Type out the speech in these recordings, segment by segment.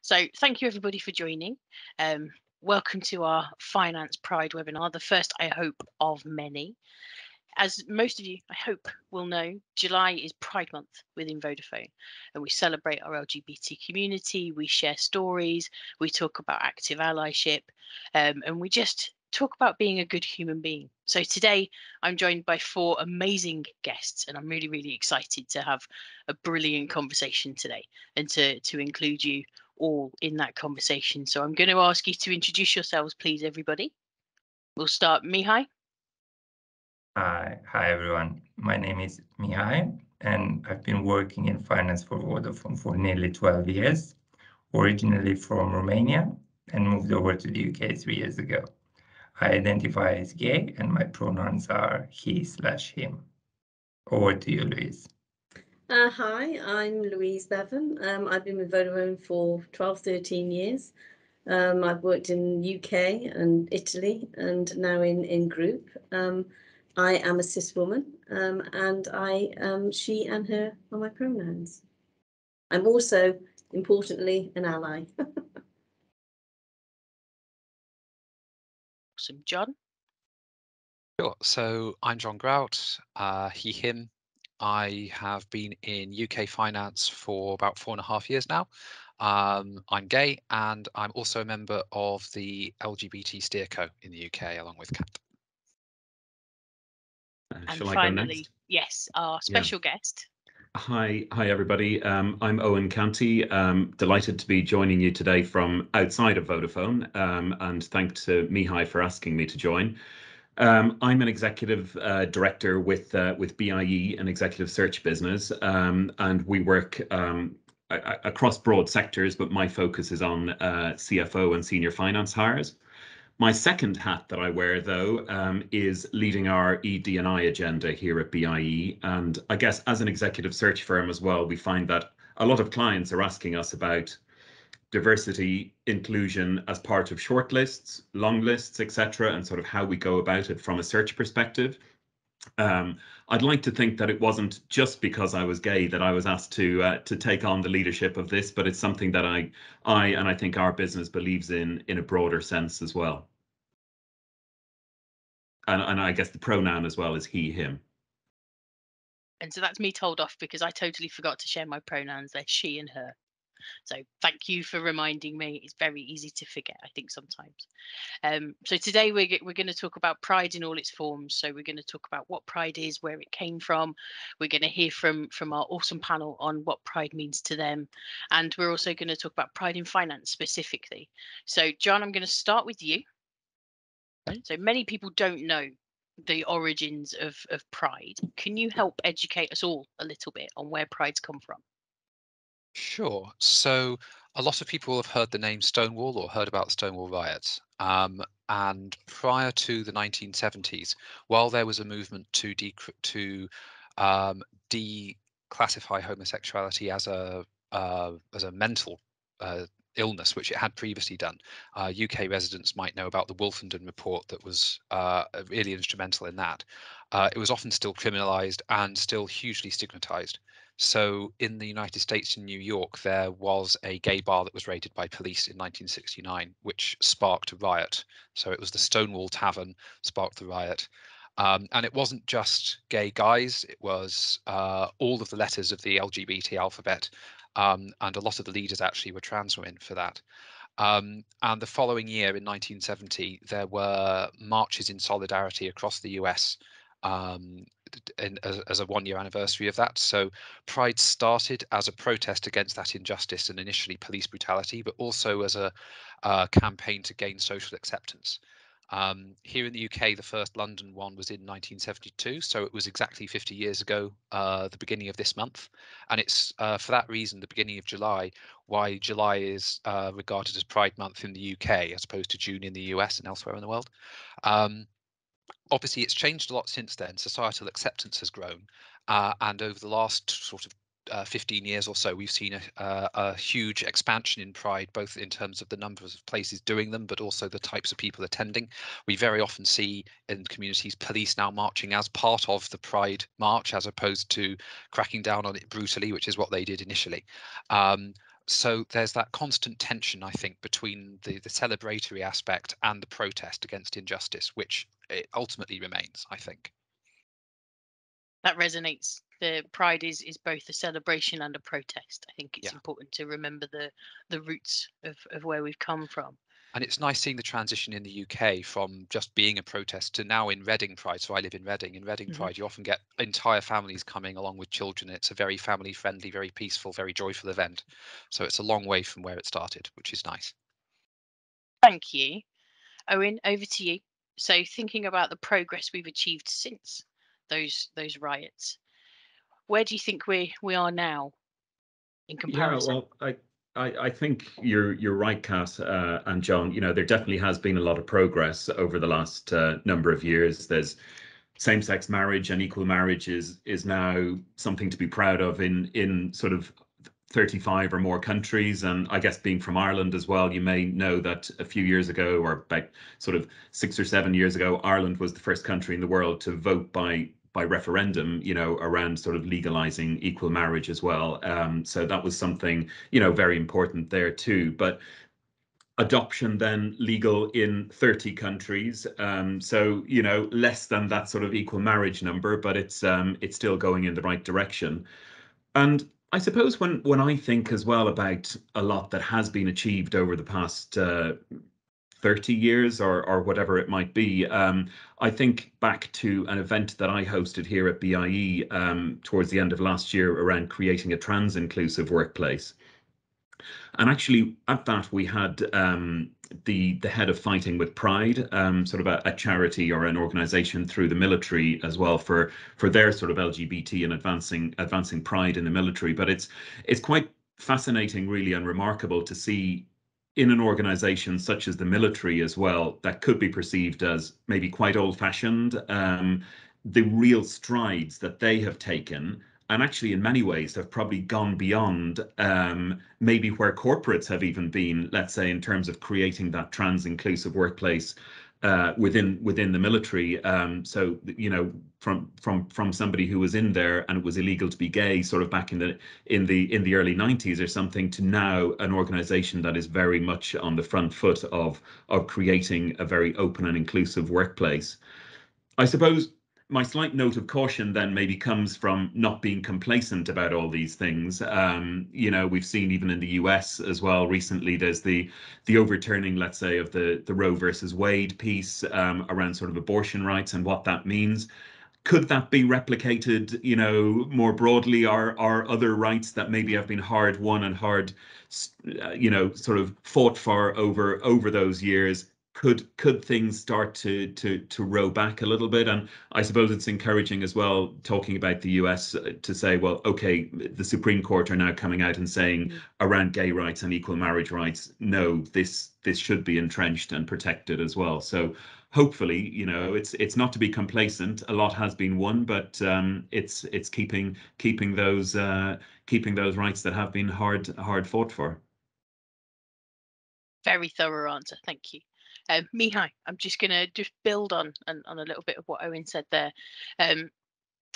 So thank you everybody for joining. Welcome to our Finance Pride webinar, the first, I hope, of many. As most of you, I hope, will know, July is Pride Month within Vodafone, and we celebrate our LGBT community, we share stories, we talk about active allyship, and we just talk about being a good human being. So today I'm joined by 4 amazing guests, and I'm really, really excited to have a brilliant conversation today and to include you all in that conversation. So I'm going to ask you to introduce yourselves, please, everybody. We'll start Mihai. Hi everyone. My name is Mihai, and I've been working in finance for Vodafone for nearly 12 years, originally from Romania, and moved over to the UK 3 years ago. I identify as gay, and my pronouns are he/him. Over to you, Louise. Hi, I'm Louise Bevan. I've been with Vodafone for 13 years. I've worked in UK and Italy and now in group. I am a cis woman, and she and her are my pronouns. I'm also, importantly, an ally. Awesome. John? Sure. So I'm John Grout, he, him. I have been in UK finance for about 4.5 years now. I'm gay, and I'm also a member of the LGBT Steerco in the UK, along with Kat. And Shall finally, I go next? Yes, our special guest. Hi everybody. I'm Eoin Canty. Delighted to be joining you today from outside of Vodafone, and thanks to Mihai for asking me to join. I'm an executive director with BIE, an executive search business, and we work across broad sectors, but my focus is on CFO and senior finance hires. My second hat that I wear, though, is leading our ED&I agenda here at BIE. And I guess as an executive search firm as well, we find that a lot of clients are asking us about diversity, inclusion as part of shortlists, long lists, etc., and sort of how we go about it from a search perspective. I'd like to think that it wasn't just because I was gay that I was asked to take on the leadership of this, but it's something that I and I think our business believes in a broader sense as well. And I guess the pronoun as well is he, him. And so that's me told off because I totally forgot to share my pronouns. They're she and her. So thank you for reminding me. It's very easy to forget, I think, sometimes. So today we're going to talk about pride in all its forms. So we're going to talk about what pride is, where it came from. We're going to hear from our awesome panel on what pride means to them. And we're also going to talk about pride in finance specifically. So John, I'm going to start with you. So many people don't know the origins of pride. Can you help educate us all a little bit on where pride's come from? Sure. So a lot of people have heard the name Stonewall or heard about Stonewall riots. And prior to the 1970s, while there was a movement to declassify homosexuality as a mental illness, which it had previously done, UK residents might know about the Wolfenden report that was really instrumental in that. It was often still criminalised and still hugely stigmatised. So in the United States, in New York, there was a gay bar that was raided by police in 1969, which sparked a riot. So it was the Stonewall Tavern sparked the riot. And it wasn't just gay guys, it was all of the letters of the LGBT alphabet. And a lot of the leaders actually were trans women for that. And the following year in 1970, there were marches in solidarity across the US as a one-year anniversary of that. So Pride started as a protest against that injustice and initially police brutality, but also as a campaign to gain social acceptance. Here in the UK, the first London one was in 1972, so it was exactly 50 years ago, the beginning of this month. And it's for that reason, the beginning of July, why July is regarded as Pride Month in the UK as opposed to June in the US and elsewhere in the world. Obviously, it's changed a lot since then. Societal acceptance has grown, and over the last sort of 15 years or so, we've seen a huge expansion in Pride, both in terms of the number of places doing them, but also the types of people attending. We very often see in communities police now marching as part of the Pride march, as opposed to cracking down on it brutally, which is what they did initially. So there's that constant tension, I think, between the celebratory aspect and the protest against injustice, which it ultimately remains, I think. That resonates. The Pride is both a celebration and a protest. I think it's Yeah. important to remember the roots of where we've come from. And it's nice seeing the transition in the UK from just being a protest to now in Reading Pride. So I live in Reading. In Reading Mhm. Pride, you often get entire families coming along with children. It's a very family friendly, very peaceful, very joyful event. So it's a long way from where it started, which is nice. Thank you. Eoin, over to you. So thinking about the progress we've achieved since those riots, where do you think we are now in comparison? Yeah, well, I think you're right, Kat and John. You know, there definitely has been a lot of progress over the last number of years. There's same-sex marriage and equal marriage is now something to be proud of in sort of 35 or more countries. And I guess being from Ireland as well, you may know that a few years ago, or about sort of 6 or 7 years ago, Ireland was the first country in the world to vote by referendum, you know, around sort of legalizing equal marriage as well. So that was something, you know, very important there too. But adoption then legal in 30 countries. So, you know, less than that sort of equal marriage number, but it's still going in the right direction. And I suppose when I think as well about a lot that has been achieved over the past 30 years or whatever it might be, I think back to an event that I hosted here at BIE towards the end of last year around creating a trans inclusive workplace. And actually, at that, we had the head of Fighting with Pride, sort of a charity or an organization through the military as well for their sort of LGBT and advancing pride in the military. But it's quite fascinating, really, and remarkable to see in an organization such as the military as well, that could be perceived as maybe quite old-fashioned, the real strides that they have taken, and actually in many ways have probably gone beyond maybe where corporates have even been, let's say, in terms of creating that trans inclusive workplace within the military. So, you know, from somebody who was in there and it was illegal to be gay sort of back in the early 90s or something, to now an organization that is very much on the front foot of creating a very open and inclusive workplace. I suppose my slight note of caution then maybe comes from not being complacent about all these things. You know, we've seen even in the US as well recently, there's the overturning, let's say, of the Roe versus Wade piece around sort of abortion rights and what that means. Could that be replicated, you know, more broadly? Are other rights that maybe have been hard won and hard, you know, sort of fought for over those years? Could things start to row back a little bit? And I suppose it's encouraging as well, talking about the US, to say, well, okay, the Supreme Court are now coming out and saying around gay rights and equal marriage rights, no, this should be entrenched and protected as well. So hopefully, you know, it's not to be complacent. A lot has been won, but it's keeping those rights that have been hard fought for. Very thorough answer. Thank you. Mihai, I'm just going to build on a little bit of what Eoin said there.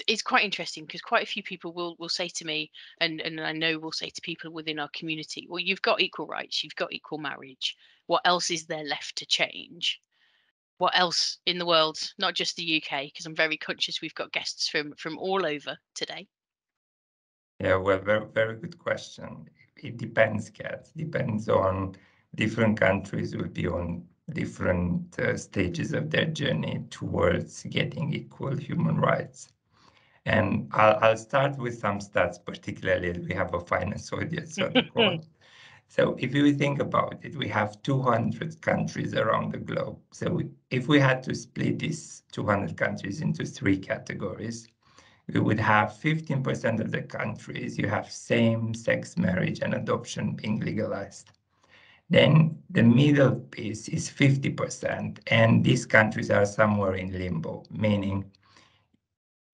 It's quite interesting because quite a few people will say to me, and I know will say to people within our community, well, you've got equal rights, you've got equal marriage. What else is there left to change? What else in the world, not just the UK, because I'm very conscious we've got guests from all over today. Yeah, well, very, very good question. It depends, Kat. Depends on different countries will be on different stages of their journey towards getting equal human rights. And I'll start with some stats, particularly as we have a finance audience on the call. So if you think about it, we have 200 countries around the globe. So if we had to split these 200 countries into 3 categories, we would have 15% of the countries, you have same-sex marriage and adoption being legalized. Then the middle piece is 50%, and these countries are somewhere in limbo, meaning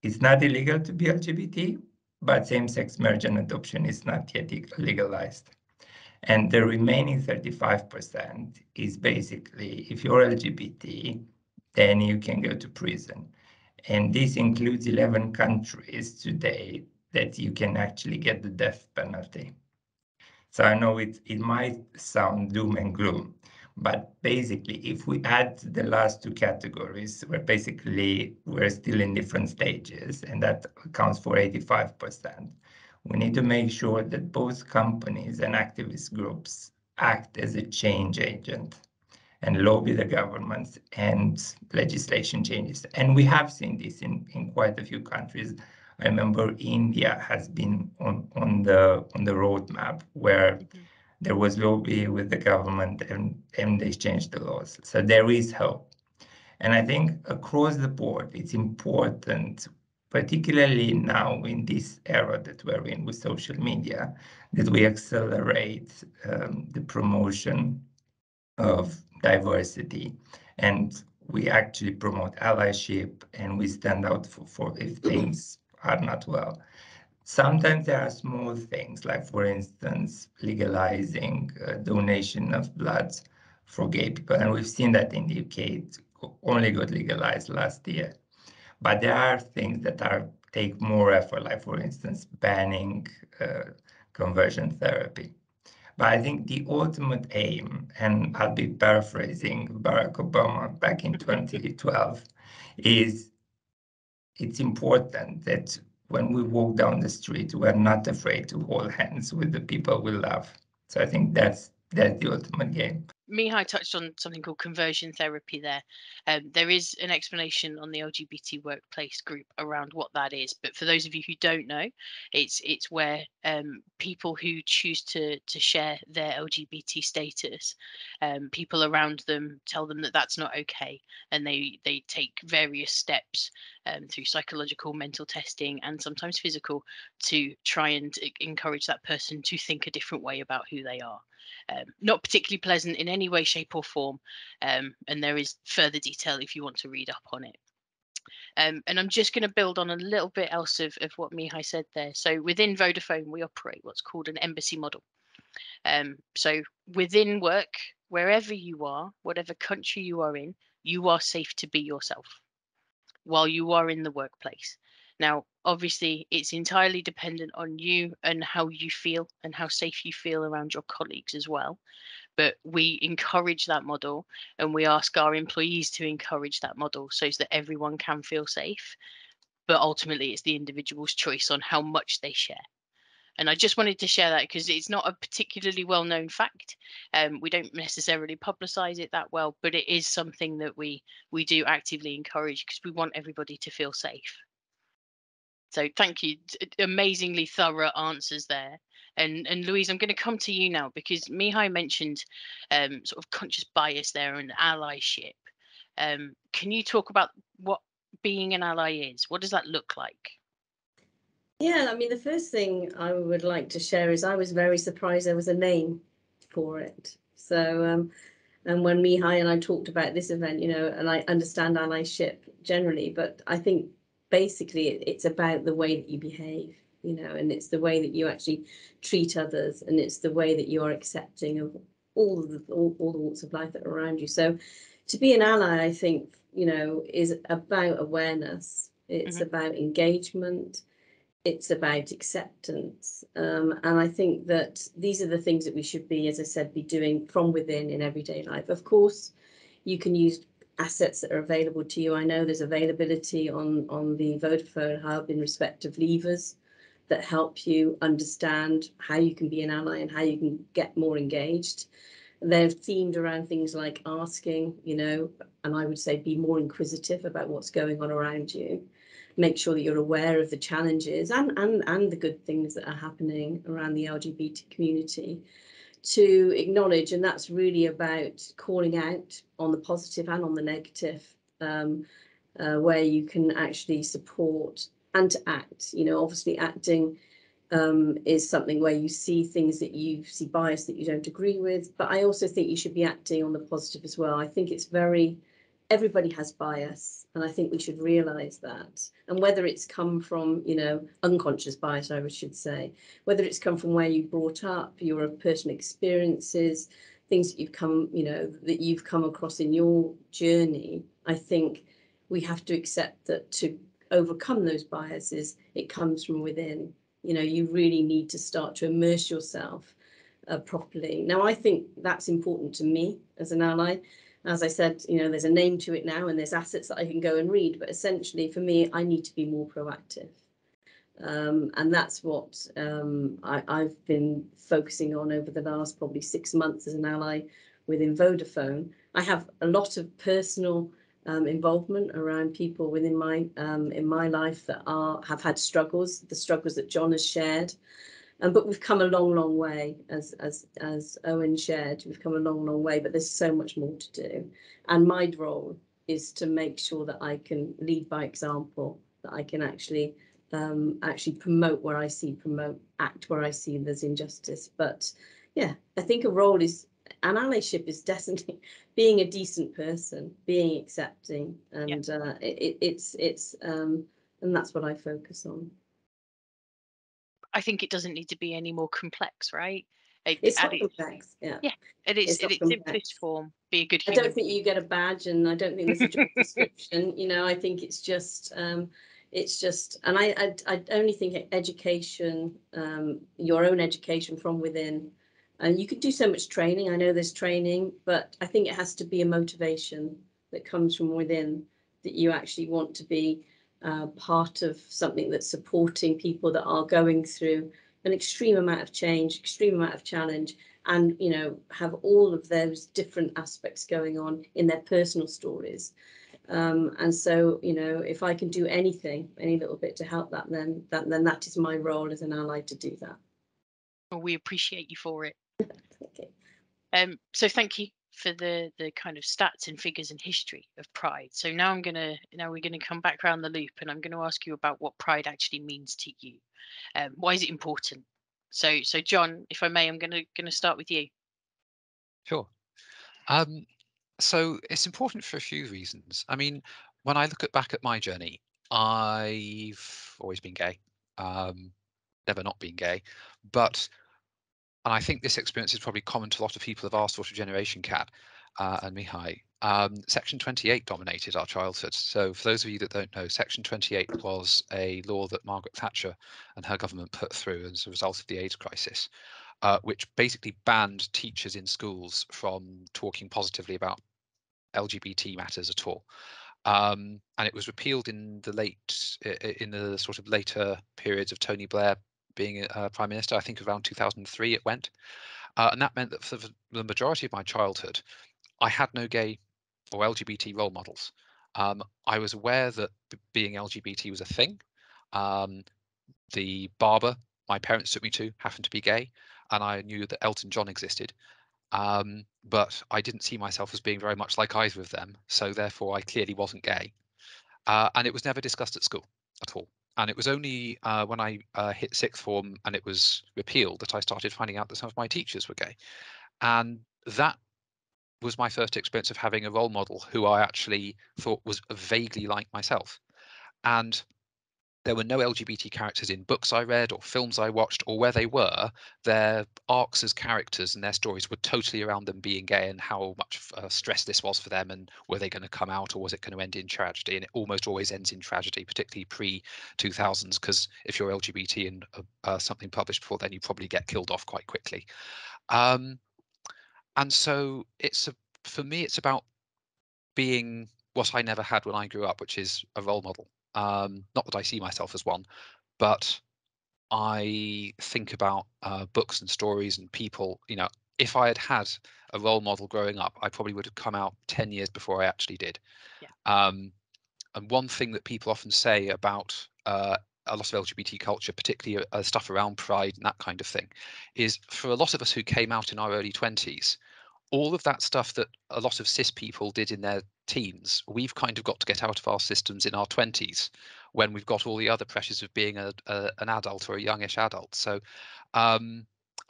it's not illegal to be LGBT, but same-sex marriage and adoption is not yet legalized. And the remaining 35% is basically, if you're LGBT, then you can go to prison. And this includes 11 countries today that you can actually get the death penalty. So I know it might sound doom and gloom, but basically, if we add the last two categories, we're still in different stages, and that accounts for 85%. We need to make sure that both companies and activist groups act as a change agent and lobby the governments and legislation changes. And we have seen this in quite a few countries. I remember India has been on the roadmap where there was lobby with the government and they changed the laws. So there is hope. And I think across the board, it's important, particularly now in this era that we're in with social media, that we accelerate the promotion of diversity, and we actually promote allyship, and we stand out for if things are not well. Sometimes there are small things, like for instance, legalizing donation of blood for gay people, and we've seen that in the UK. It only got legalized last year. But there are things that take more effort, like for instance, banning conversion therapy. But I think the ultimate aim, and I'll be paraphrasing Barack Obama back in 2012, is it's important that when we walk down the street, we're not afraid to hold hands with the people we love. So I think that's the ultimate game. Mihai touched on something called conversion therapy there. There is an explanation on the LGBT workplace group around what that is. But for those of you who don't know, it's where people who choose to share their LGBT status, people around them tell them that that's not okay. And they take various steps through psychological, mental testing, and sometimes physical to try and encourage that person to think a different way about who they are. Not particularly pleasant in any way, shape or form. And there is further detail if you want to read up on it. And I'm just going to build on a little bit else of what Mihai said there. So within Vodafone, we operate what's called an embassy model. So within work, wherever you are, whatever country you are in, you are safe to be yourself while you are in the workplace. Now, obviously, it's entirely dependent on you and how you feel and how safe you feel around your colleagues as well. But we encourage that model, and we ask our employees to encourage that model so that everyone can feel safe. But ultimately, it's the individual's choice on how much they share. And I just wanted to share that because it's not a particularly well-known fact. We don't necessarily publicize it that well, but it is something that we do actively encourage because we want everybody to feel safe. So thank you. Amazingly thorough answers there. And Louise, I'm going to come to you now because Mihai mentioned sort of conscious bias there and allyship. Can you talk about what being an ally is? What does that look like? Yeah, I mean, the first thing I would like to share is I was very surprised there was a name for it. So, and when Mihai and I talked about this event, you know, and I understand allyship generally, but I think basically it's about the way that you behave, you know, and it's the way that you actually treat others, and it's the way that you are accepting of all the walks of life that are around you. So to be an ally, I think, you know, is about awareness. It's about engagement. It's about acceptance. And I think that these are the things that we should be, as I said, be doing from within in everyday life. Of course, you can use assets that are available to you. I know there's availability on the Vodafone Hub in respect of levers that help you understand how you can be an ally and how you can get more engaged. They're themed around things like asking, you know, and I would say be more inquisitive about what's going on around you. Make sure that you're aware of the challenges and the good things that are happening around the LGBT community to acknowledge. And that's really about calling out on the positive and on the negative, where you can actually support and to act. You know, obviously acting is something where you see things that you see bias that you don't agree with. But I also think you should be acting on the positive as well. I think it's everybody has bias, and I think we should realize that. And whether it's come from, you know, unconscious bias, I should say, whether it's come from where you brought up, your personal experiences, things that you've come, you know, that you've come across in your journey, I think we have to accept that to overcome those biases, it comes from within. You know, you really need to start to immerse yourself properly. Now, I think that's important to me as an ally. As I said, you know, there's a name to it now and there's assets that I can go and read, but essentially for me, I need to be more proactive. And that's what I've been focusing on over the last probably 6 months as an ally within Vodafone. I have a lot of personal involvement around people within in my life that have had struggles, the struggles that John has shared. But we've come a long way, as Eoin shared. We've come a long way, but there's so much more to do. And my role is to make sure that I can lead by example, that I can actually promote where I see act where I see there's injustice. But yeah, I think an allyship is definitely being a decent person, being accepting, and and that's what I focus on. I think it doesn't need to be any more complex, right? It's not complex, yeah. Yeah, it is. In its simplest form, be a good human. I don't think you get a badge, and I don't think there's a job description. You know, I think it's just, and I only think education, your own education from within, and you could do so much training. I know there's training, but I think it has to be a motivation that comes from within, that you actually want to be part of something that's supporting people that are going through an extreme amount of change, extreme amount of challenge, and, you know, have all of those different aspects going on in their personal stories. And so, you know, if I can do anything, any little bit to help that, then that is my role as an ally to do that. Well, we appreciate you for it. Okay. So thank you for the kind of stats and figures and history of Pride. So now we're gonna come back around the loop, and I'm going to ask you about what Pride actually means to you. Why is it important? So John, if I may, I'm gonna start with you. Sure. So it's important for a few reasons. I mean, when I look back at my journey, I've always been gay, never not been gay, and I think this experience is probably common to a lot of people of our sort of generation, Kat and Mihai. Section 28 dominated our childhood. So for those of you that don't know, Section 28 was a law that Margaret Thatcher and her government put through as a result of the AIDS crisis, which basically banned teachers in schools from talking positively about LGBT matters at all. And it was repealed in the sort of later periods of Tony Blair being Prime Minister. I think around 2003 it went. And that meant that for the majority of my childhood, I had no gay or LGBT role models. I was aware that being LGBT was a thing. The barber my parents took me to happened to be gay, and I knew that Elton John existed. But I didn't see myself as being very much like either of them, so therefore I clearly wasn't gay. And it was never discussed at school at all. And it was only when I hit sixth form and it was repealed that I started finding out that some of my teachers were gay. And that was my first experience of having a role model who I actually thought was vaguely like myself. And there were no LGBT characters in books I read or films I watched, or where they were, their arcs as characters and their stories were totally around them being gay and how much stress this was for them, and were they going to come out or was it going to end in tragedy? And it almost always ends in tragedy, particularly pre-2000s, because if you're LGBT and something published before then, you probably get killed off quite quickly. And so for me, it's about being what I never had when I grew up, which is a role model. Not that I see myself as one, but I think about books and stories and people. You know, if I had had a role model growing up, I probably would have come out 10 years before I actually did. Yeah. And one thing that people often say about a lot of LGBT culture, particularly stuff around Pride and that kind of thing, is for a lot of us who came out in our early 20s, all of that stuff that a lot of cis people did in their teens, we've kind of got to get out of our systems in our 20s, when we've got all the other pressures of being an adult or a youngish adult. So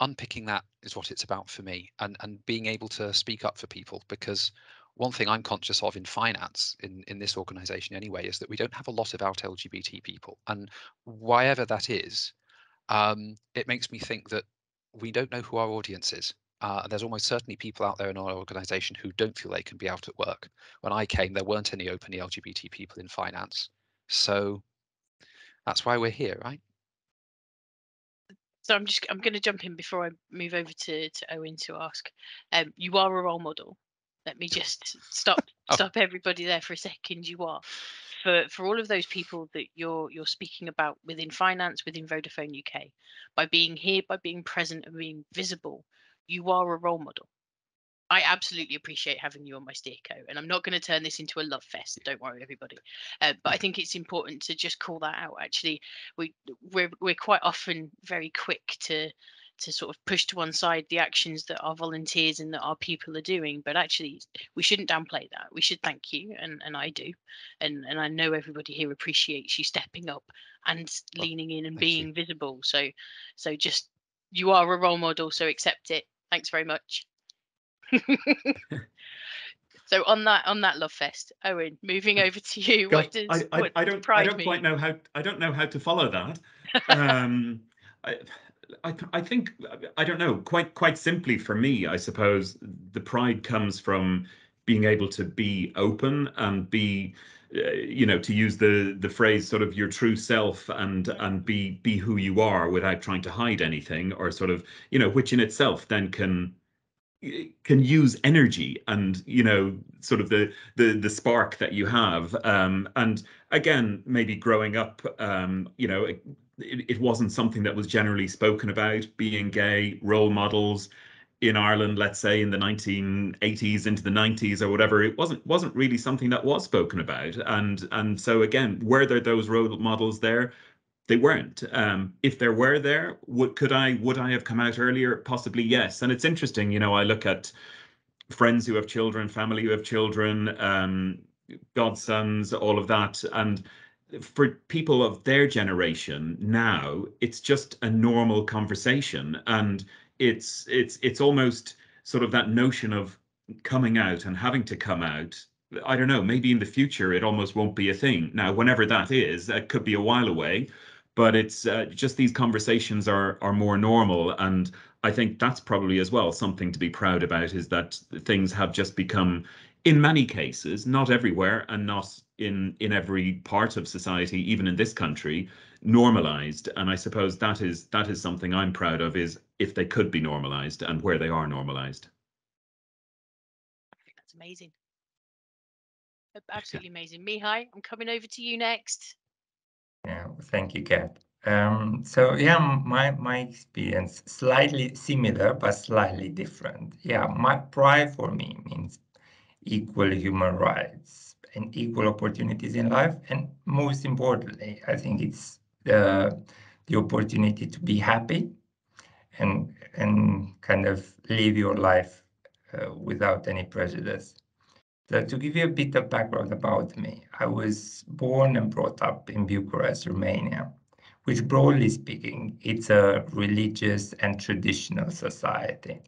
unpicking that is what it's about for me, and being able to speak up for people, because one thing I'm conscious of in finance, in this organization anyway, is that we don't have a lot about LGBT people, and whyever that is, it makes me think that we don't know who our audience is. There's almost certainly people out there in our organization who don't feel they can be out at work. When I came, there weren't any openly LGBT people in finance. So that's why we're here, right? So I'm going to jump in before I move over to Eoin to ask. You are a role model. Let me just stop everybody there for a second. You are for all of those people that you're speaking about within finance, within Vodafone UK, by being here, by being present and being visible, you are a role model. I absolutely appreciate having you on my steerco, and I'm not going to turn this into a love fest. Don't worry, everybody. But I think it's important to just call that out. Actually, we're quite often very quick to sort of push to one side the actions that our volunteers and that our people are doing, but actually we shouldn't downplay that. We should thank you, and I do, and I know everybody here appreciates you stepping up and leaning in and being visible. So just, you are a role model, so accept it. Thanks very much. So on that love fest, Eoin, moving over to you. God, I don't quite know how. I don't know how to follow that. I think, I don't know. Quite simply for me, I suppose the pride comes from being able to be open and be, to use the phrase, sort of your true self, and be who you are without trying to hide anything, or sort of, which in itself then can use energy and sort of the spark that you have, and again, maybe growing up, it wasn't something that was generally spoken about, being gay. Role models in Ireland, let's say in the 1980s into the 90s or whatever, it wasn't really something that was spoken about, and so again, were there those role models there? They weren't. If there were there, would I have come out earlier? Possibly, yes. And it's interesting, I look at friends who have children, family who have children, godsons, all of that. And for people of their generation now, it's just a normal conversation. And it's almost sort of that notion of coming out and having to come out. I don't know, maybe in the future it almost won't be a thing. Now, whenever that is, that could be a while away. But it's just these conversations are more normal, and I think that's probably as well something to be proud about, is that things have just become, in many cases, not everywhere and not in every part of society, even in this country, normalized. And I suppose that is something I'm proud of, is if they could be normalized and where they are normalized. I think that's amazing. Absolutely amazing. Mihai, I'm coming over to you next. Yeah, thank you, Kat. So yeah, my experience slightly similar but slightly different. Yeah, my pride for me means equal human rights and equal opportunities in life, and most importantly, I think it's the opportunity to be happy and kind of live your life without any prejudice. So to give you a bit of background about me, I was born and brought up in Bucharest, Romania, which broadly speaking, it's a religious and traditional society.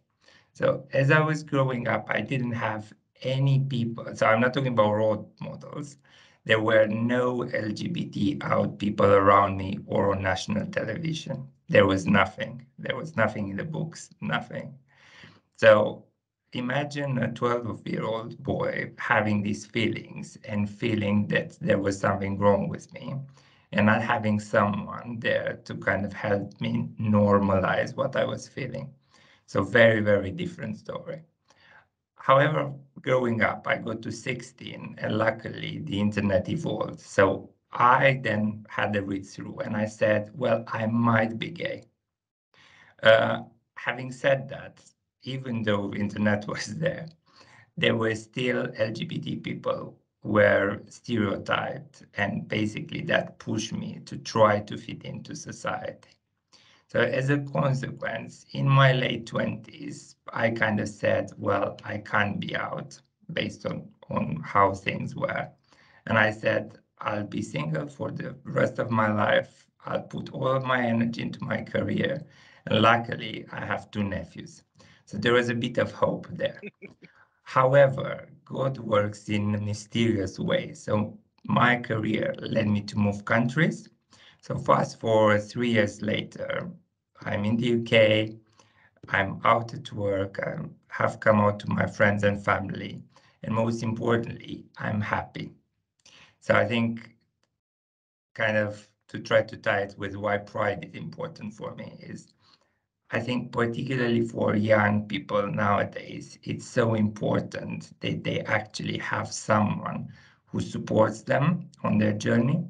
So as I was growing up, I didn't have any people. So I'm not talking about role models. There were no LGBT out people around me or on national television. There was nothing. There was nothing in the books, nothing. So imagine a 12-year-old boy having these feelings and feeling that there was something wrong with me and not having someone there to kind of help me normalize what I was feeling. So very, very different story. However, growing up, I got to 16 and luckily the internet evolved. So I then had a read through and I said, well, I might be gay. Having said that, even though internet was there were still LGBT people who were stereotyped, and basically that pushed me to try to fit into society. So as a consequence, in my late 20s, I kind of said, well, I can't be out based on how things were. And I said, I'll be single for the rest of my life. I'll put all of my energy into my career. And luckily, I have 2 nephews. So there was a bit of hope there. However, God works in a mysterious way. So my career led me to move countries. So fast forward 3 years later, I'm in the UK, I'm out at work, I have come out to my friends and family, and most importantly, I'm happy. So I think kind of to try to tie it with why pride is important for me is I think particularly for young people nowadays, it's so important that they actually have someone who supports them on their journey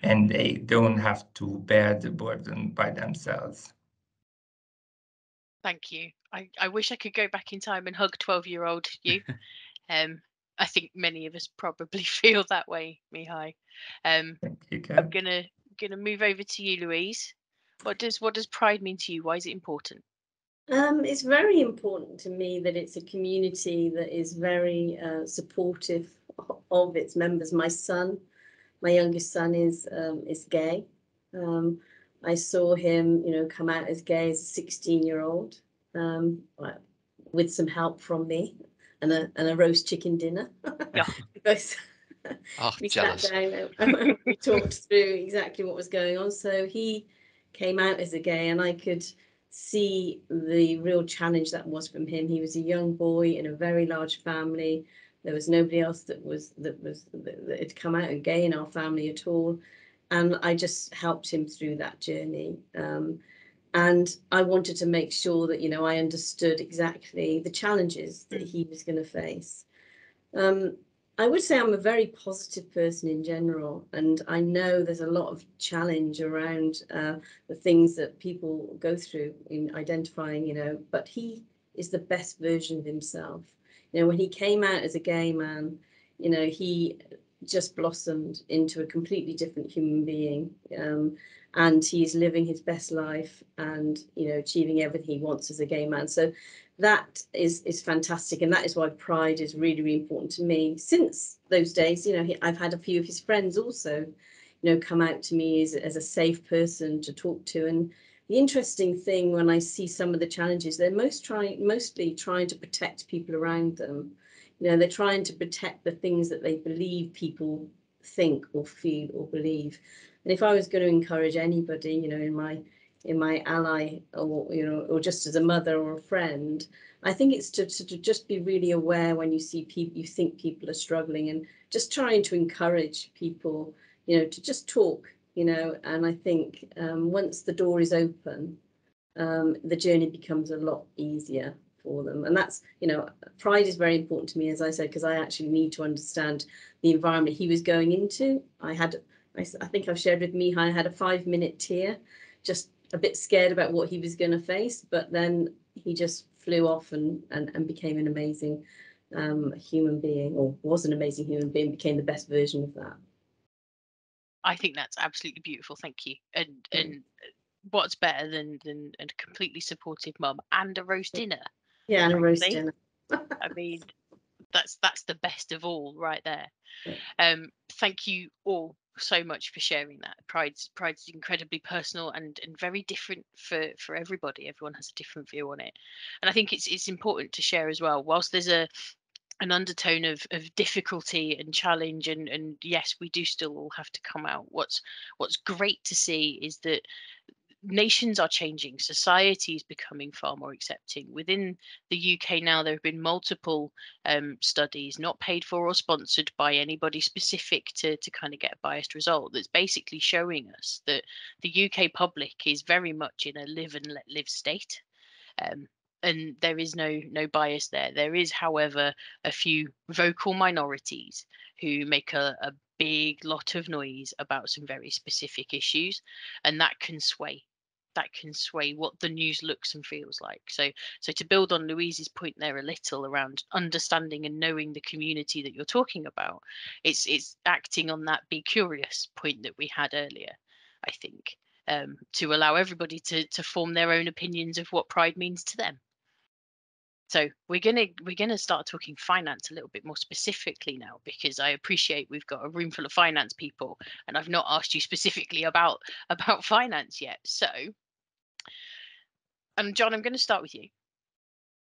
and they don't have to bear the burden by themselves. Thank you. I wish I could go back in time and hug 12-year-old you. I think many of us probably feel that way, Mihai. Thank you, I'm Kat. gonna move over to you, Louise. What does pride mean to you? Why is it important? It's very important to me that it's a community that is very supportive of its members. My youngest son is gay. I saw him, come out as gay as a 16-year-old, with some help from me and a roast chicken dinner. Yeah. Because we jealous. sat down and we talked through exactly what was going on. So he came out as a gay, and I could see the real challenge that was from him. He was a young boy in a very large family. There was nobody else that had come out and gay in our family at all, and I just helped him through that journey. And I wanted to make sure that I understood exactly the challenges that he was going to face. I would say I'm a very positive person in general, and I know there's a lot of challenge around the things that people go through in identifying, but he is the best version of himself. When he came out as a gay man, he just blossomed into a completely different human being, and he's living his best life and achieving everything he wants as a gay man. So that is fantastic, and that is why pride is really, really important to me. Since those days, I've had a few of his friends also, come out to me as a safe person to talk to. And the interesting thing, when I see some of the challenges, they're mostly trying to protect people around them. They're trying to protect the things that they believe people think or feel or believe. And if I was going to encourage anybody, in my ally, or just as a mother or a friend, I think it's to just be really aware when you see people, you think people are struggling, and just trying to encourage people, to just talk, and I think once the door is open, the journey becomes a lot easier for them. And that's, pride is very important to me, as I said, because I actually need to understand the environment he was going into. I think I've shared with Mihai, I had a 5-minute tear, just a bit scared about what he was going to face, but then he just flew off and became an amazing human being, or was an amazing human being, became the best version of that. I think that's absolutely beautiful. Thank you. And what's better than a completely supportive mum and a roast dinner? Yeah, and a roast frankly. dinner. I mean, that's the best of all right there. Thank you all so much for sharing that. Pride's incredibly personal and very different for everybody. Everyone has a different view on it, and I think it's important to share as well. Whilst there's an undertone of difficulty and challenge, and yes, we do still all have to come out. What's great to see is that nations are changing. Society is becoming far more accepting. Within the UK now, there have been multiple studies, not paid for or sponsored by anybody specific to kind of get a biased result, that's basically showing us that the UK public is very much in a live and let live state. And there is no bias there. There is, however, a few vocal minorities who make a big lot of noise about some very specific issues, and that can sway what the news looks and feels like. So to build on Louise's point there a little around understanding and knowing the community that you're talking about, it's acting on that be curious point that we had earlier, I think, to allow everybody to form their own opinions of what pride means to them. So we're gonna start talking finance a little bit more specifically now, because I appreciate we've got a room full of finance people, and I've not asked you specifically about finance yet. So, John, I'm going to start with you.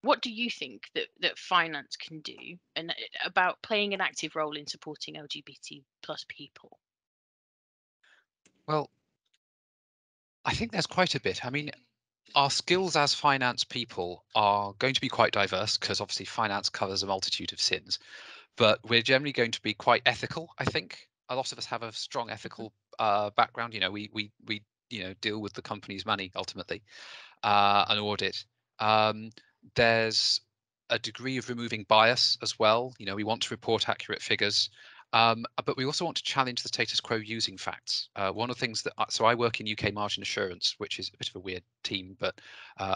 What do you think that finance can do, and about playing an active role in supporting LGBT plus people? Well, I think there's quite a bit. I mean, our skills as finance people are going to be quite diverse, because obviously finance covers a multitude of sins, but we're generally going to be quite ethical. I think a lot of us have a strong ethical background. We deal with the company's money ultimately, an audit. There's a degree of removing bias as well. We want to report accurate figures, but we also want to challenge the status quo using facts. One of the things that, so I work in UK margin assurance, which is a bit of a weird team, but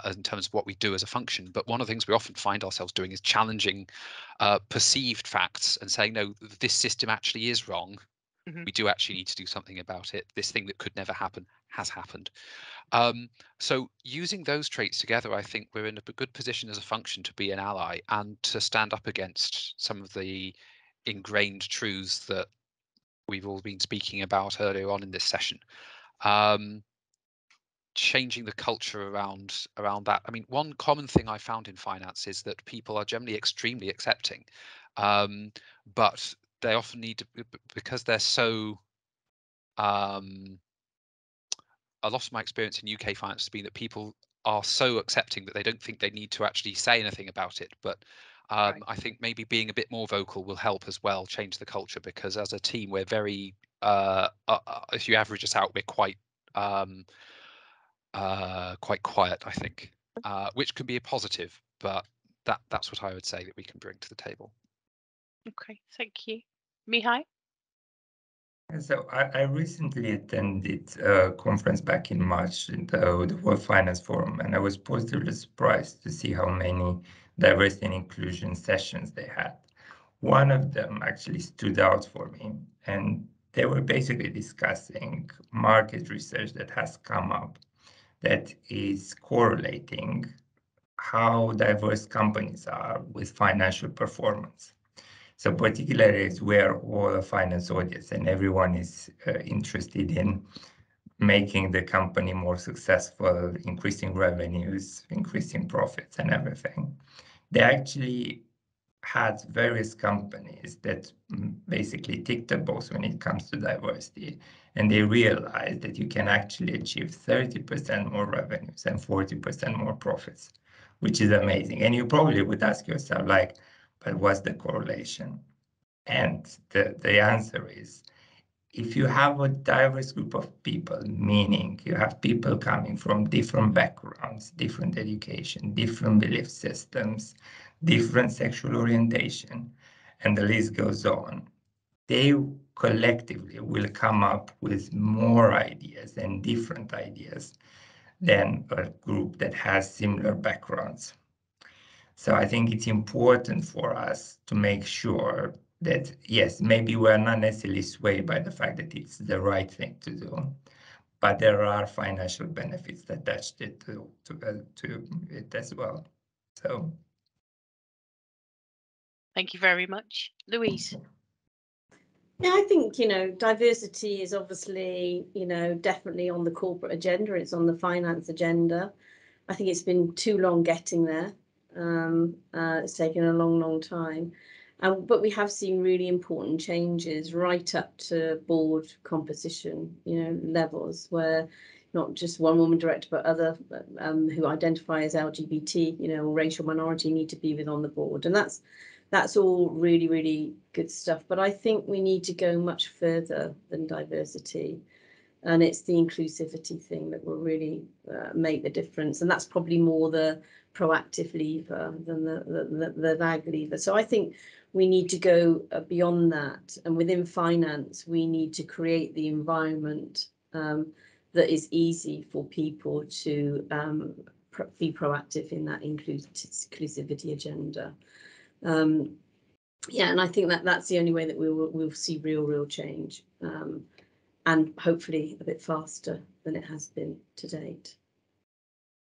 in terms of what we do as a function, but one of the things we often find ourselves doing is challenging perceived facts and saying, no, this system actually is wrong. We do actually need to do something about it. This thing that could never happen has happened. So using those traits together, I think we're in a good position as a function to be an ally and to stand up against some of the ingrained truths that we've all been speaking about earlier on in this session. Changing the culture around that. I mean, one common thing I found in finance is that people are generally extremely accepting, but they often need to, because they're so a lot of my experience in UK finance has been that people are so accepting that they don't think they need to actually say anything about it. But Right. I think maybe being a bit more vocal will help as well, change the culture, because as a team, we're very, if you average us out, we're quite quiet, I think, which can be a positive, but that's what I would say that we can bring to the table. Okay, thank you. Mihai? So I recently attended a conference back in March in the World Finance Forum, and I was positively surprised to see how many diversity and inclusion sessions they had. One of them actually stood out for me, and they were basically discussing market research that has come up that is correlating how diverse companies are with financial performance. So particularly it's where all the finance audience and everyone is interested in making the company more successful, increasing revenues, increasing profits and everything. They actually had various companies that basically ticked the box when it comes to diversity. And they realized that you can actually achieve 30% more revenues and 40% more profits, which is amazing. And you probably would ask yourself, like, but what's the correlation? And the answer is, if you have a diverse group of people, meaning you have people coming from different backgrounds, different education, different belief systems, different sexual orientation, and the list goes on, they collectively will come up with more ideas and different ideas than a group that has similar backgrounds. So I think it's important for us to make sure that, yes, maybe we're not necessarily swayed by the fact that it's the right thing to do, but there are financial benefits attached to it as well. So Thank you very much. Louise? Yeah, I think, diversity is obviously, definitely on the corporate agenda. It's on the finance agenda. I think it's been too long getting there. It's taken a long, long time. But we have seen really important changes right up to board composition, levels where not just one woman director, but other who identify as LGBT, or racial minority need to be within on the board. And that's all really, really good stuff. But I think we need to go much further than diversity. And it's the inclusivity thing that will really make the difference. And that's probably more the proactive lever than the lag lever. So I think we need to go beyond that. And within finance, we need to create the environment that is easy for people to be proactive in that inclusivity agenda. Yeah, and I think that's the only way that we'll see real change. And hopefully a bit faster than it has been to date.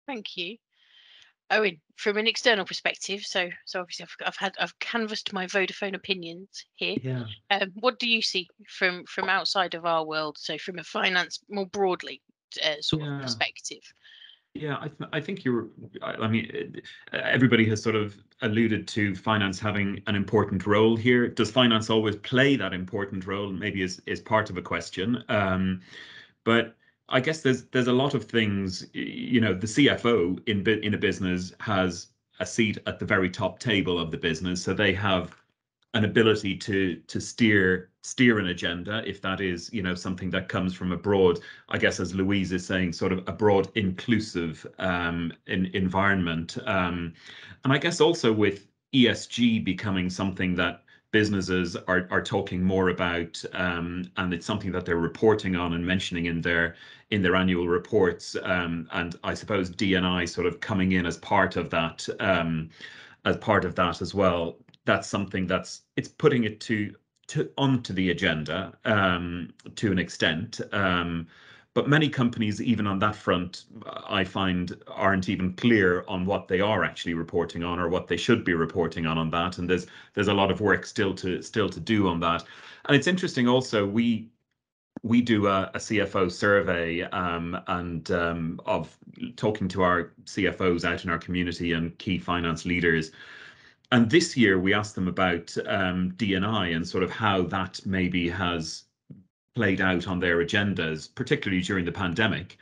Thank you. Eoin, from an external perspective, so obviously I've canvassed my Vodafone opinions here. Yeah. What do you see from outside of our world? So from a finance more broadly sort of perspective. Yeah, I think I mean, everybody has sort of alluded to finance having an important role here. Does finance always play that important role? Maybe is part of a question. But I guess there's a lot of things, the CFO in a business has a seat at the very top table of the business. So they have an ability to steer an agenda, if that is, you know, something that comes from a broad, I guess, as Louise is saying, sort of a broad inclusive environment. And I guess also with ESG becoming something that businesses are talking more about, and it's something that they're reporting on and mentioning in their annual reports, and I suppose D&I sort of coming in as part of that, as well. That's something it's putting it onto the agenda to an extent. But many companies, even on that front, I find aren't even clear on what they are actually reporting on or what they should be reporting on that. And there's a lot of work still to do on that. And it's interesting also, we do a CFO survey, and of talking to our CFOs out in our community and key finance leaders. And this year we asked them about D&I and sort of how that maybe has played out on their agendas, particularly during the pandemic.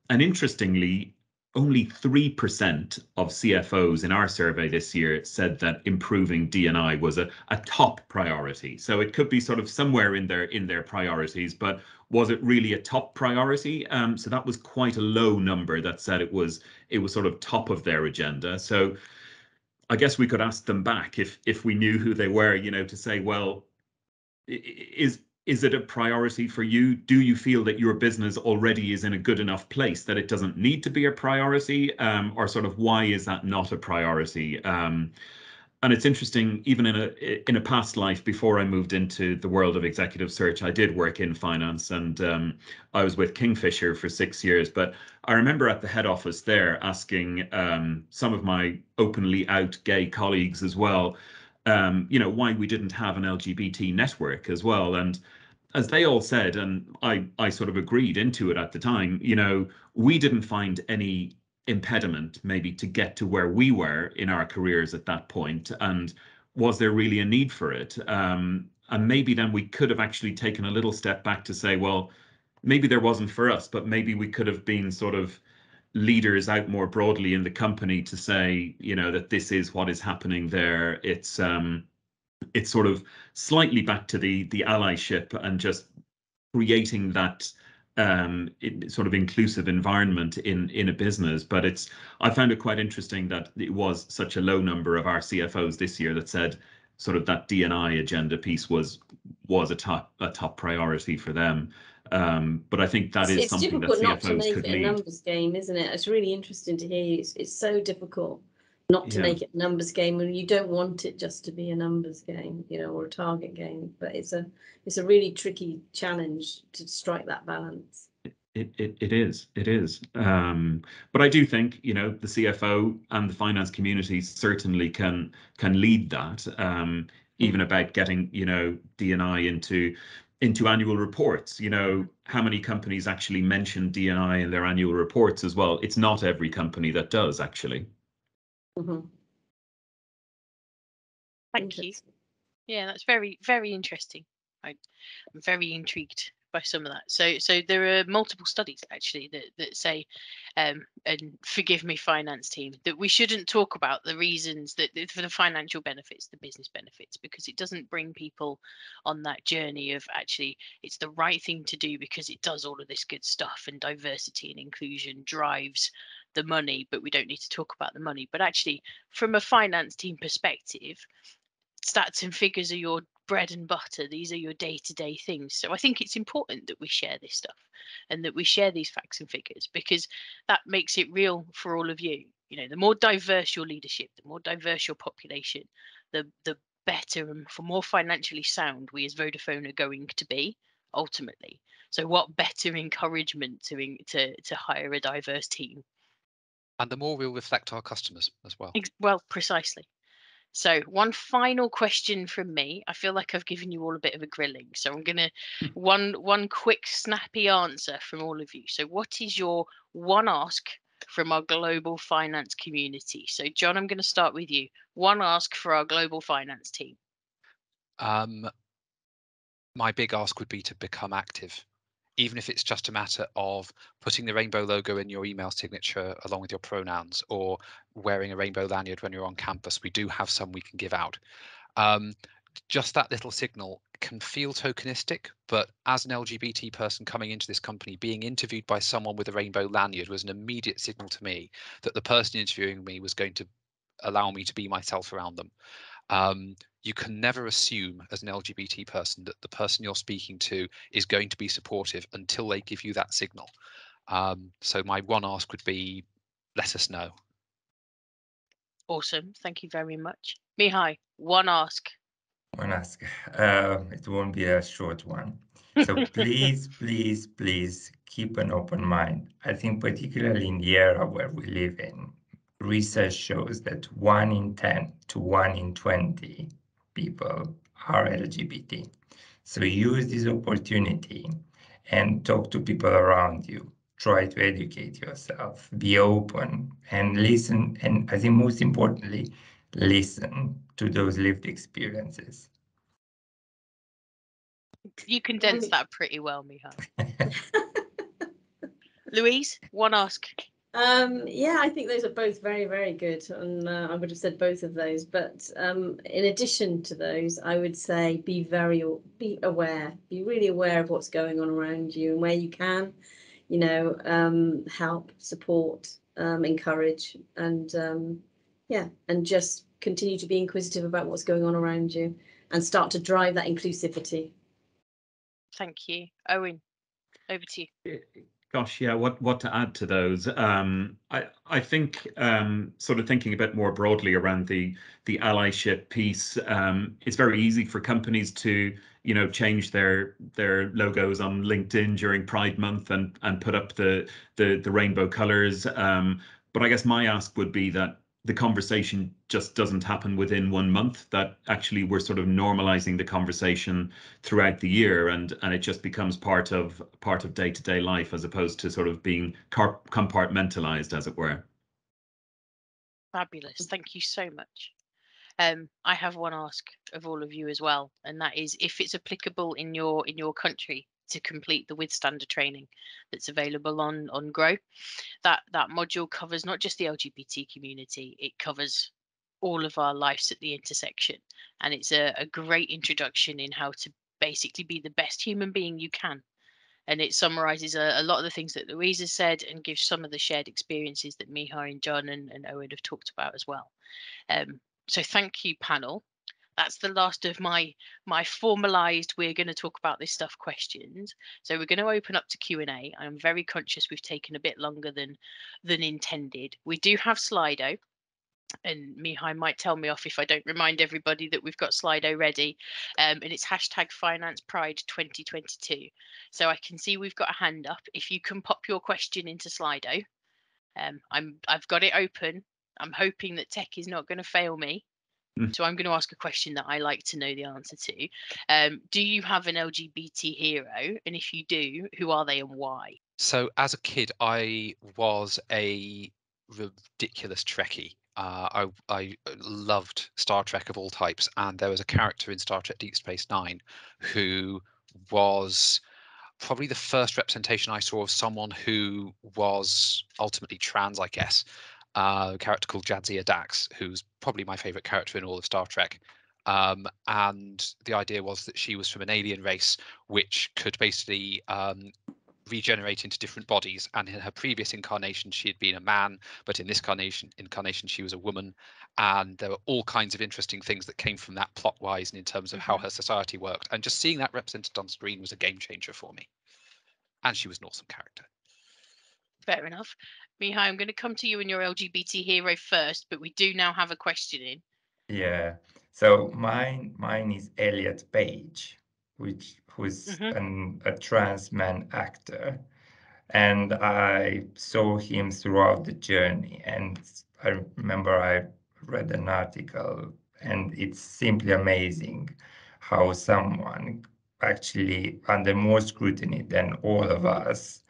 And interestingly, only 3% of CFOs in our survey this year said that improving D&I was a top priority. So it could be sort of somewhere in their priorities, but was it really a top priority? So that was quite a low number that said it was sort of top of their agenda. So I guess we could ask them back if we knew who they were, you know, to say, well, is it a priority for you? Do you feel that your business already is in a good enough place that it doesn't need to be a priority, or sort of why is that not a priority? And it's interesting, even in a past life, before I moved into the world of executive search, I did work in finance, and I was with Kingfisher for 6 years. But I remember at the head office there asking some of my openly out gay colleagues as well, you know, why we didn't have an LGBT network as well. And as they all said, and I sort of agreed into it at the time, you know, we didn't find any impediment maybe to get to where we were in our careers at that point. And was there really a need for it? And maybe then we could have actually taken a little step back to say, well, maybe there wasn't for us, but maybe we could have been sort of leaders out more broadly in the company to say, you know, that this is what is happening there. It's sort of slightly back to the allyship and just creating that sort of inclusive environment in a business. But I found it quite interesting that it was such a low number of our CFOs this year that said sort of that D&I agenda piece was a top priority for them. But I think that is something that CFOs could lead. It's difficult not to make it a numbers game, isn't it? It's really interesting to hear you. It's so difficult not to make it a numbers game, and you don't want it just to be a numbers game, you know, or a target game. But it's a really tricky challenge to strike that balance. It is. But I do think, you know, the CFO and the finance community certainly can lead that, even about getting, you know, D&I into annual reports. You know, how many companies actually mention D&I in their annual reports as well? It's not every company that does, actually. Mm-hmm. Thank you. Yeah, that's very, very interesting. I'm very intrigued by some of that. So there are multiple studies actually that say, and forgive me, finance team, that we shouldn't talk about the reasons that for the financial benefits, the business benefits, because it doesn't bring people on that journey of actually it's the right thing to do because it does all of this good stuff, and diversity and inclusion drives the money, but we don't need to talk about the money. But actually, from a finance team perspective, stats and figures are your bread and butter. These are your day-to-day things. So I think it's important that we share this stuff and that we share these facts and figures, because that makes it real for all of you. You know, the more diverse your leadership, the more diverse your population, the better and for more financially sound we as Vodafone are going to be ultimately. So what better encouragement to hire a diverse team? And the more we'll reflect our customers as well. Well, precisely. So one final question from me. I feel like I've given you all a bit of a grilling. So I'm going to one quick snappy answer from all of you. So what is your one ask from our global finance community? So John, I'm going to start with you. One ask for our global finance team. My big ask would be to become active, even if it's just a matter of putting the rainbow logo in your email signature along with your pronouns, or wearing a rainbow lanyard when you're on campus. We do have some we can give out. just that little signal can feel tokenistic, but as an LGBT person coming into this company, being interviewed by someone with a rainbow lanyard was an immediate signal to me that the person interviewing me was going to allow me to be myself around them. You can never assume as an LGBT person that the person you're speaking to is going to be supportive until they give you that signal. So my one ask would be, let us know. Awesome. Thank you very much. Mihai, one ask. One ask. It won't be a short one. So please, please, please keep an open mind. I think particularly in the era where we live in, research shows that 1 in 10 to 1 in 20 people are LGBT. So use this opportunity and talk to people around you. Try to educate yourself, be open and listen. And I think most importantly, listen to those lived experiences. You condensed that pretty well, Mihai. Louise, one ask. Yeah, I think those are both very, very good, and I would have said both of those. But in addition to those, I would say be aware, be really aware of what's going on around you, and where you can, you know, help, support, encourage, and yeah, and just continue to be inquisitive about what's going on around you, and start to drive that inclusivity. Thank you. Eoin, over to you. Gosh, yeah, what to add to those? I think sort of thinking a bit more broadly around the allyship piece, it's very easy for companies to, you know, change their logos on LinkedIn during Pride Month and put up the rainbow colors. But I guess my ask would be that the conversation just doesn't happen within 1 month, that actually we're sort of normalizing the conversation throughout the year, and it just becomes part of day-to-day life, as opposed to sort of being compartmentalized, as it were. Fabulous. Thank you so much. I have one ask of all of you as well, and that is if it's applicable in your country to complete the Withstander training that's available on Grow. That module covers not just the LGBT community, it covers all of our lives at the intersection, and it's a great introduction in how to basically be the best human being you can. And it summarizes a lot of the things that Louise has said and gives some of the shared experiences that Mihai and John and Eoin have talked about as well. So thank you, panel. That's the last of my formalized we're going to talk about this stuff questions. So we're going to open up to Q&A. I'm very conscious we've taken a bit longer than intended. We do have Slido, and Mihai might tell me off if I don't remind everybody that we've got Slido ready, and it's hashtag Finance Pride 2022. So I can see we've got a hand up. If you can pop your question into Slido, I've got it open. I'm hoping that tech is not going to fail me. So I'm going to ask a question that I like to know the answer to. Do you have an LGBT hero? And if you do, who are they and why? So as a kid, I was a ridiculous Trekkie. I loved Star Trek of all types, and there was a character in Star Trek Deep Space Nine who was probably the first representation I saw of someone who was ultimately trans, I guess. A character called Jadzia Dax, who's probably my favorite character in all of Star Trek. And the idea was that she was from an alien race which could basically regenerate into different bodies, and in her previous incarnation she had been a man, but in this incarnation she was a woman, and there were all kinds of interesting things that came from that plot wise and in terms of how her society worked, and just seeing that represented on screen was a game changer for me. And she was an awesome character. Fair enough. Mihai, I'm going to come to you and your LGBT hero first, but we do now have a question in. Yeah. So mine is Elliot Page, who's a trans man actor, and I saw him throughout the journey. And I remember I read an article, and it's simply amazing how someone actually under more scrutiny than all of us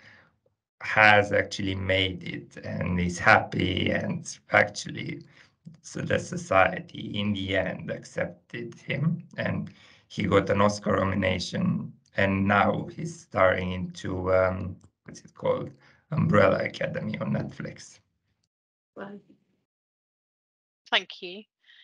has actually made it and is happy, and actually so the society in the end accepted him, and he got an Oscar nomination, and now he's starring into what's it called, Umbrella Academy on Netflix. Wow. Thank you.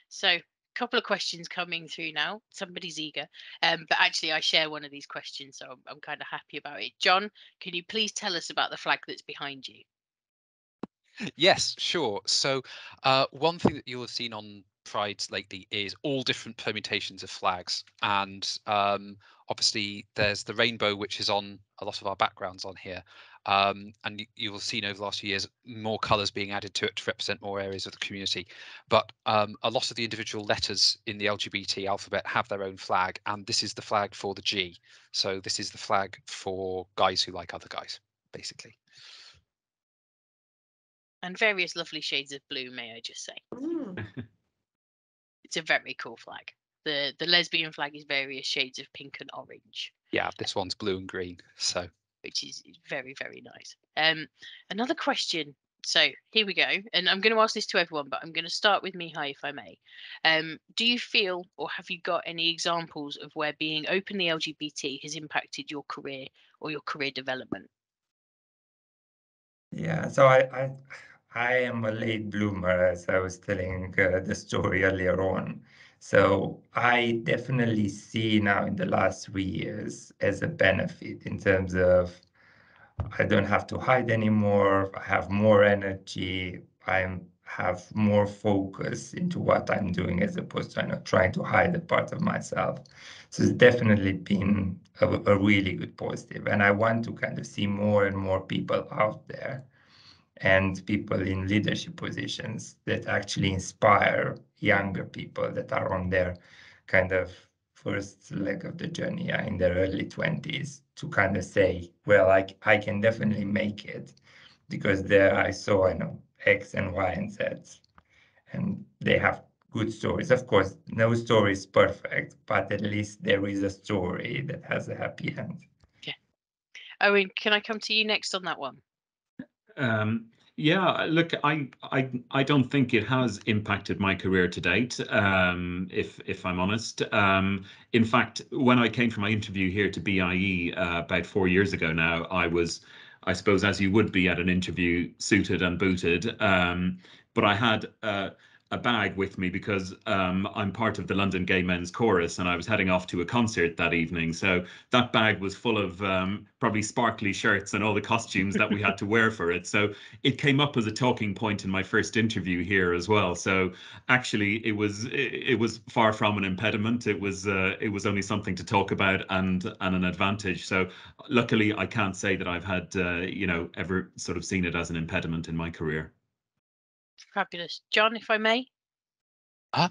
So couple of questions coming through now. Somebody's eager, but actually I share one of these questions, so I'm kind of happy about it. John, can you please tell us about the flag that's behind you? Yes, sure. So one thing that you'll have seen on Prides lately is all different permutations of flags. And obviously there's the rainbow, which is on a lot of our backgrounds on here. And you will have seen over the last few years more colours being added to it to represent more areas of the community. But a lot of the individual letters in the LGBT alphabet have their own flag. And this is the flag for the G. So this is the flag for guys who like other guys, basically. And various lovely shades of blue, may I just say. It's a very cool flag. The lesbian flag is various shades of pink and orange. Yeah, this one's blue and green, so which is very, very nice. Another question. So here we go, and I'm going to ask this to everyone, but I'm going to start with Mihai, if I may. Do you feel, or have you got any examples of where being openly LGBT has impacted your career or your career development? Yeah, so I am a late bloomer, as I was telling the story earlier on. So I definitely see now in the last 3 years as a benefit in terms of I don't have to hide anymore. I have more energy. I have more focus into what I'm doing as opposed to trying to hide a part of myself. So it's definitely been a really good positive. And I want to kind of see more and more people out there and people in leadership positions that actually inspire younger people that are on their kind of first leg of the journey, in their early 20s, to kind of say, well, I can definitely make it because there I saw, X and Y and Z, and they have good stories. Of course, no story is perfect, but at least there is a story that has a happy end. Yeah. Eoin, can I come to you next on that one? Yeah, look, I don't think it has impacted my career to date, if I'm honest. In fact, when I came for my interview here to BIE about 4 years ago now, I was, I suppose, as you would be at an interview, suited and booted. But I had a bag with me because I'm part of the London Gay Men's Chorus, and I was heading off to a concert that evening. So that bag was full of probably sparkly shirts and all the costumes that we had to wear for it. So it came up as a talking point in my first interview here as well. So actually, it was far from an impediment. It was only something to talk about and an advantage. So luckily, I can't say that I've had ever sort of seen it as an impediment in my career. Fabulous. John, if I may? I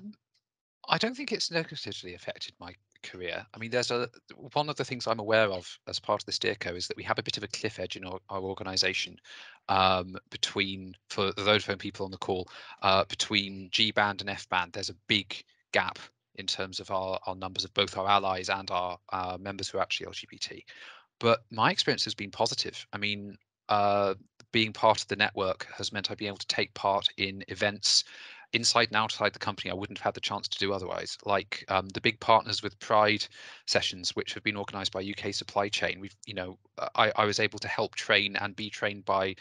don't think it's negatively affected my career. I mean, there's one of the things I'm aware of as part of the Steerco is that we have a bit of a cliff edge in our organisation between, for the Vodafone people on the call, between G band and F band. There's a big gap in terms of our numbers of both our allies and our members who are actually LGBT. But my experience has been positive. I mean, being part of the network has meant I've been able to take part in events inside and outside the company I wouldn't have had the chance to do otherwise, like the big Partners with Pride sessions, which have been organised by UK Supply Chain. I was able to help train and be trained by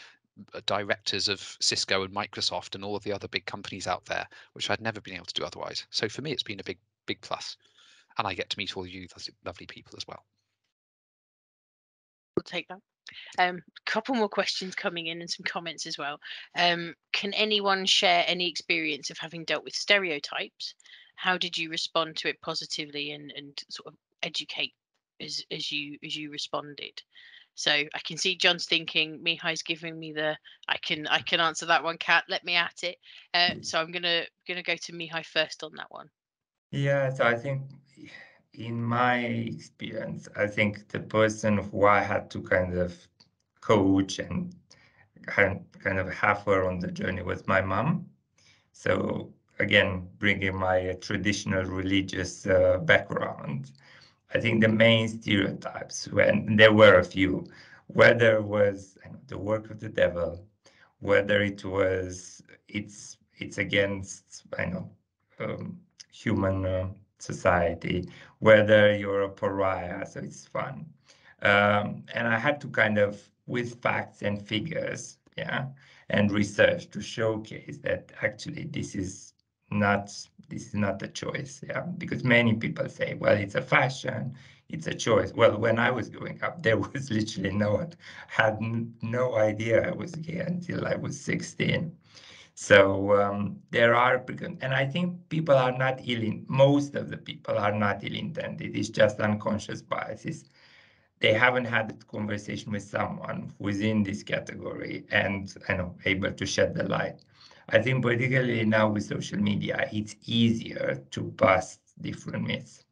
directors of Cisco and Microsoft and all of the other big companies out there, which I'd never been able to do otherwise. So for me, it's been a big plus, and I get to meet all you lovely people as well. We'll take that. A couple more questions coming in and some comments as well. Can anyone share any experience of having dealt with stereotypes? How did you respond to it positively and sort of educate as you responded? So I can see John's thinking, Mihai's giving me the I can answer that one, Kat. Let me at it. So I'm gonna go to Mihai first on that one. Yeah, so I think in my experience, I think the person who I had to kind of coach and kind of have her on the journey was my mom. So again, bringing my traditional religious background, I think the main stereotypes, when there were a few, whether it was the work of the devil, whether it was it's against human society, whether you're a pariah, so it's fun. And I had to kind of, with facts and figures, and research to showcase that actually this is this is not a choice, yeah, because many people say, well, it's a fashion, it's a choice. Well, when I was growing up, there was literally no one had no idea I was gay until I was 16. So there are, and I think people are not most of the people are not ill-intended. It's just unconscious biases. They haven't had a conversation with someone who is in this category and able to shed the light. I think particularly now with social media, it's easier to bust different myths.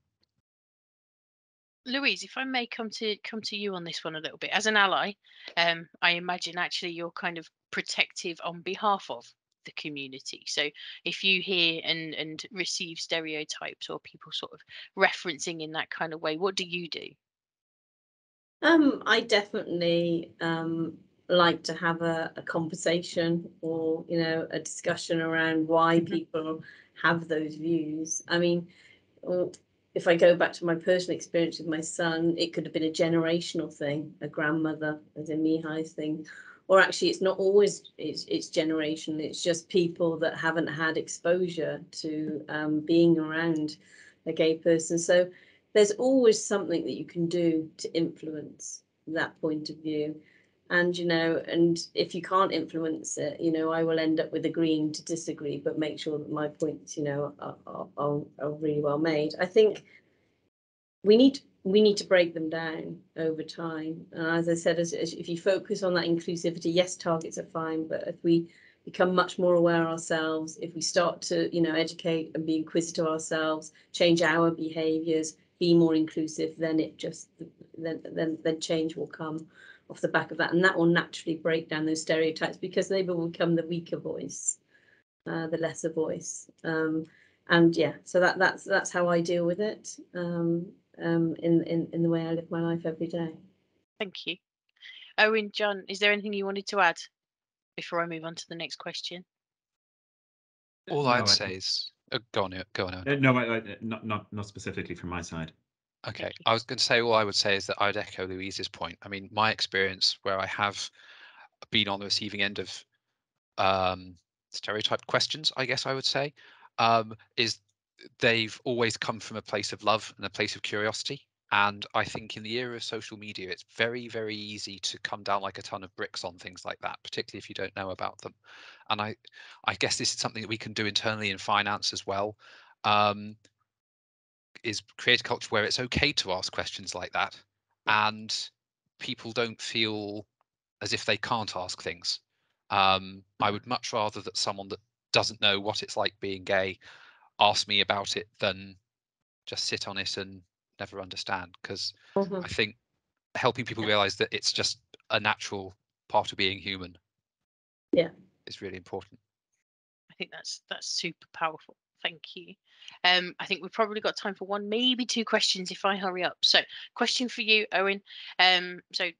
Louise, if I may come to you on this one a little bit. As an ally, I imagine actually you're kind of protective on behalf of the community. So if you hear and receive stereotypes or people sort of referencing in that kind of way, what do you do? I definitely like to have a conversation or, a discussion around why people have those views. I mean, if I go back to my personal experience with my son, it could have been a generational thing, a grandmother, as in Mihai's thing, or actually it's not always, it's generational. It's just people that haven't had exposure to being around a gay person. So there's always something that you can do to influence that point of view. And, and if you can't influence it, I will end up with agreeing to disagree, but make sure that my points, are really well made. I think we need to break them down over time. And as I said, if you focus on that inclusivity, yes, targets are fine, but if we become much more aware ourselves, if we start to, educate and be inquisitive ourselves, change our behaviours, be more inclusive, then then change will come off the back of that, and that will naturally break down those stereotypes because they will become the weaker voice, the lesser voice, and yeah, so that's how I deal with it, in the way I live my life every day. Thank you. Eoin, John, is there anything you wanted to add before I move on to the next question? All I'd say is, go on, Eoin. No, not specifically from my side. Okay, I was going to say, all I would say is that I'd echo Louise's point. I mean, my experience where I have been on the receiving end of stereotyped questions, I guess I would say, is they've always come from a place of love and a place of curiosity. And I think in the era of social media, it's very, very easy to come down like a ton of bricks on things like that, particularly if you don't know about them. And I guess this is something that we can do internally in finance as well. Is create a culture where it's okay to ask questions like that, and people don't feel as if they can't ask things. I would much rather that someone that doesn't know what it's like being gay ask me about it than just sit on it and never understand, because I think helping people realize that it's just a natural part of being human is really important. I think that's super powerful. Thank you. I think we've probably got time for one, maybe two questions if I hurry up. So, question for you, Eoin. So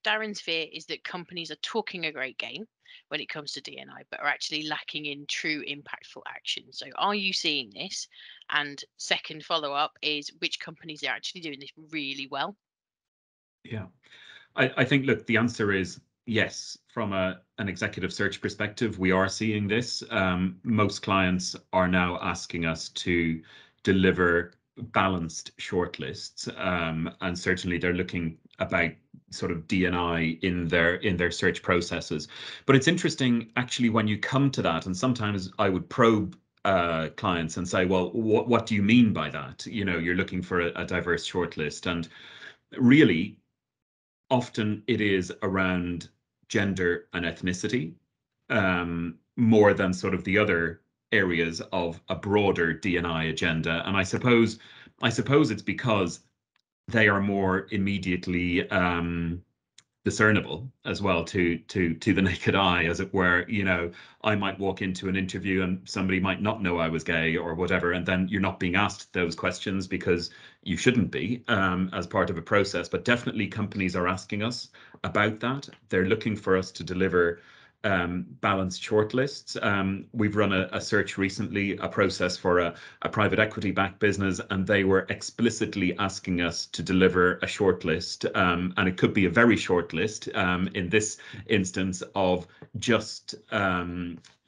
Darren's fear is that companies are talking a great game when it comes to D&I, but are actually lacking in true impactful action. So, are you seeing this? And second follow up is, which companies are actually doing this really well? Yeah, I think, look, the answer is yes. From an executive search perspective, we are seeing this. Most clients are now asking us to deliver balanced shortlists, and certainly they're looking about sort of D&I in their search processes. But it's interesting, actually, when you come to that, and sometimes I would probe clients and say, well, what do you mean by that? You're looking for a diverse shortlist, and really, often it is around gender and ethnicity, more than sort of the other areas of a broader D&I agenda. And I suppose it's because they are more immediately discernible as well to the naked eye, as it were. I might walk into an interview and somebody might not know I was gay or whatever, and then you're not being asked those questions because you shouldn't be, as part of a process. But definitely companies are asking us about that. They're looking for us to deliver balanced shortlists. We've run a search recently, a process for a private equity backed business, and they were explicitly asking us to deliver a shortlist, and it could be a very short list, in this instance, of just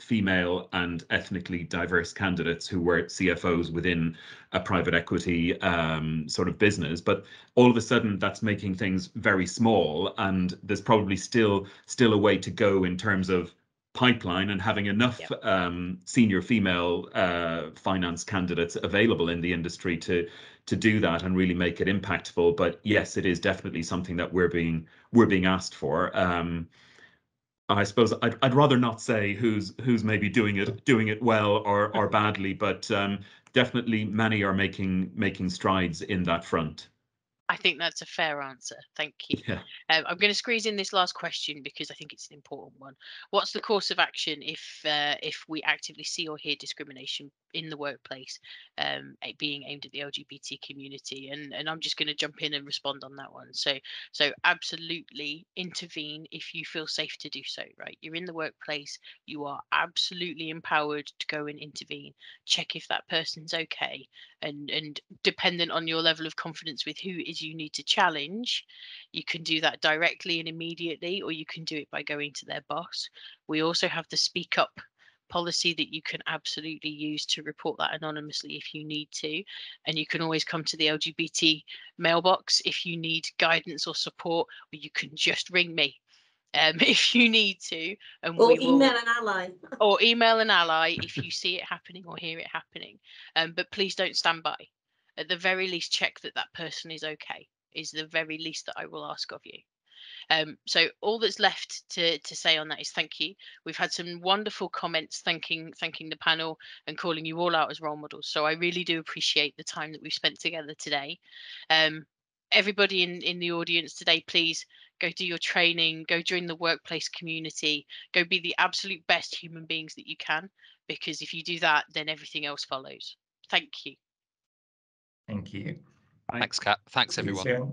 female and ethnically diverse candidates who were CFOs within a private equity sort of business. But all of a sudden, that's making things very small, and there's probably still a way to go in terms of pipeline and having enough senior female finance candidates available in the industry to do that and really make it impactful. But yes, it is definitely something that we're being asked for. I suppose I'd rather not say who's maybe doing it well or badly, but definitely many are making strides in that front. I think that's a fair answer. Thank you. Yeah. I'm going to squeeze in this last question because I think it's an important one. What's the course of action if we actively see or hear discrimination in the workplace being aimed at the LGBT community? And I'm just going to jump in and respond on that one. So absolutely intervene if you feel safe to do so, right? You're in the workplace. You are absolutely empowered to go and intervene. Check if that person's okay. And dependent on your level of confidence with who is you need to challenge, you can do that directly and immediately, or you can do it by going to their boss. We also have the speak up policy that you can absolutely use to report that anonymously if you need to. And you can always come to the LGBT mailbox if you need guidance or support, or you can just ring me if you need to, and or we will email an ally. or email an ally if you see it happening or hear it happening. But please don't stand by. At the very least, check that that person is okay, is the very least that I will ask of you. So all that's left to say on that is thank you. We've had some wonderful comments thanking the panel and calling you all out as role models. So I really do appreciate the time that we've spent together today. Everybody in the audience today, please go do your training, go join the workplace community, go be the absolute best human beings that you can, because if you do that, then everything else follows. Thank you. Thank you. Thanks, Kat. Thanks, See you everyone. soon.